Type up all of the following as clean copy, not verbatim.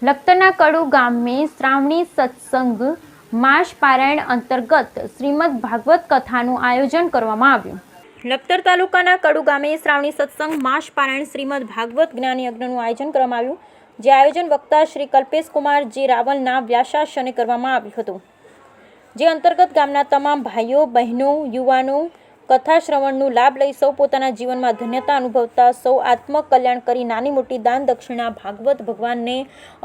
લખતરના કડુ ગામે શ્રાવણી સત્સંગ માસ પારાયણ અંતર્ગત શ્રીમદ ભાગવત કથાનું આયોજન કરવામાં આવ્યું। લખતર તાલુકાના કડુ ગામે શ્રાવણી સત્સંગ માસ પારાયણ શ્રીમદ ભાગવત જ્ઞાન યજ્ઞનું આયોજન કરવામાં આવ્યું, જે આયોજન વક્તા શ્રી કલ્પેશ કુમાર જી રાવલના વ્યાસાસને કરવામાં આવ્યું હતું, જે અંતર્ગત ગામના તમામ ભાઈઓ બહેનો યુવાનો કથા શ્રવણનો લાભ લઈ સૌ પોતાના જીવનમાં ધન્યતા અનુભવતા સૌ આત્મકલ્યાણ કરી નાની મોટી દાન દક્ષિણા ભાગવત ભગવાનને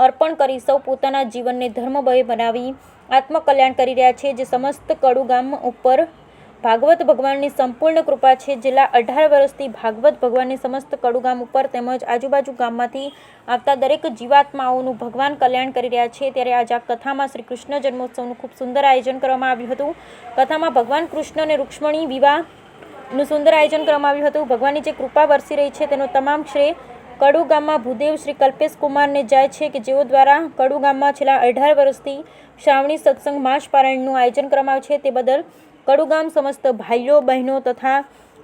અર્પણ કરી સૌ પોતાના જીવનને ધર્મમય બનાવી આત્મકલ્યાણ કરી રહ્યા છે। જે સમસ્ત કડુ ગામ ઉપર ભાગવત ભગવાનની સંપૂર્ણ કૃપા છે। છેલ્લા 18 વર્ષથી ભાગવત ભગવાનની સમસ્ત કડુ ગામ ઉપર તેમજ આજુબાજુ ગામમાંથી આવતા દરેક જીવાત્માઓનું ભગવાન કલ્યાણ કરી રહ્યા છે। ત્યારે આજે આ કથામાં શ્રી કૃષ્ણ જન્મોત્સવનું ખૂબ સુંદર આયોજન કરવામાં આવ્યું હતું। કથામાં ભગવાન કૃષ્ણ અને રૂક્ષ્મણી વિવાહનું સુંદર આયોજન કરવામાં આવ્યું હતું। ભગવાનની જે કૃપા વરસી રહી છે તેનો તમામ શ્રેય કડુ ગામમાં ભૂદેવ શ્રી કલ્પેશ કુમારને જાય છે, કે જેઓ દ્વારા કડુ ગામમાં છેલ્લા 18 વર્ષથી શ્રાવણી સત્સંગ માસ પારાયણનું આયોજન કરવામાં આવે છે। તે બદલ કડુ ગામ સમસ્ત ભાઈઓ બહેનો તથા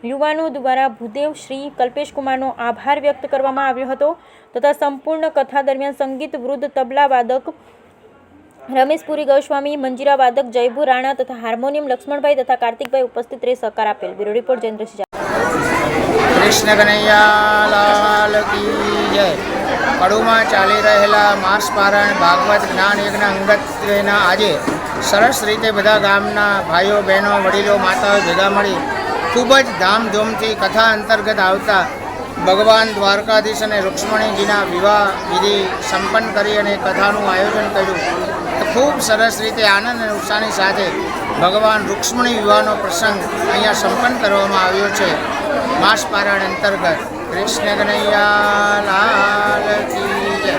યુવાનો દ્વારા ભૂદેવ શ્રી કલ્પેશ કુમારનો આભાર વ્યક્ત કરવામાં આવ્યો હતો તથા સંપૂર્ણ કથા દરમિયાન સંગીત વૃદ્ધ તબલા વાદક રમેશપુરી ગોસ્વામી, મંજીરા વાદક જયભુ રાણા તથા હાર્મોનિયમ લક્ષ્મણભાઈ તથા કાર્તિકભાઈ ઉપસ્થિત રહી સહકાર આપેલ। Bureau report Jayendrasinh. કૃષ્ણ કનૈયા લાલ કી જય। કડુમાં ચાલી રહેલા માસ પારાયણ ભાગવત જ્ઞાન યજ્ઞ અંગતના આજે સરસ રીતે બધા ગામના ભાઈઓ બહેનો વડીલો માતાઓ ભેગા મળી ખૂબ જ ધામધૂમથી કથા અંતર્ગત આવતા ભગવાન દ્વારકાધીશ અને રૂક્ષ્મણીજીના વિવાહ વિધિ સંપન્ન કરી અને કથાનું આયોજન કર્યું। ખૂબ સરસ રીતે આનંદ અને ઉત્સાહની સાથે ભગવાન રૂક્ષ્મણી વિવાહનો પ્રસંગ અહીંયા સંપન્ન કરવામાં આવ્યો છે માસ પારાયણ અંતર્ગત। કૃષ્ણ કનૈયા લાલ કી જય।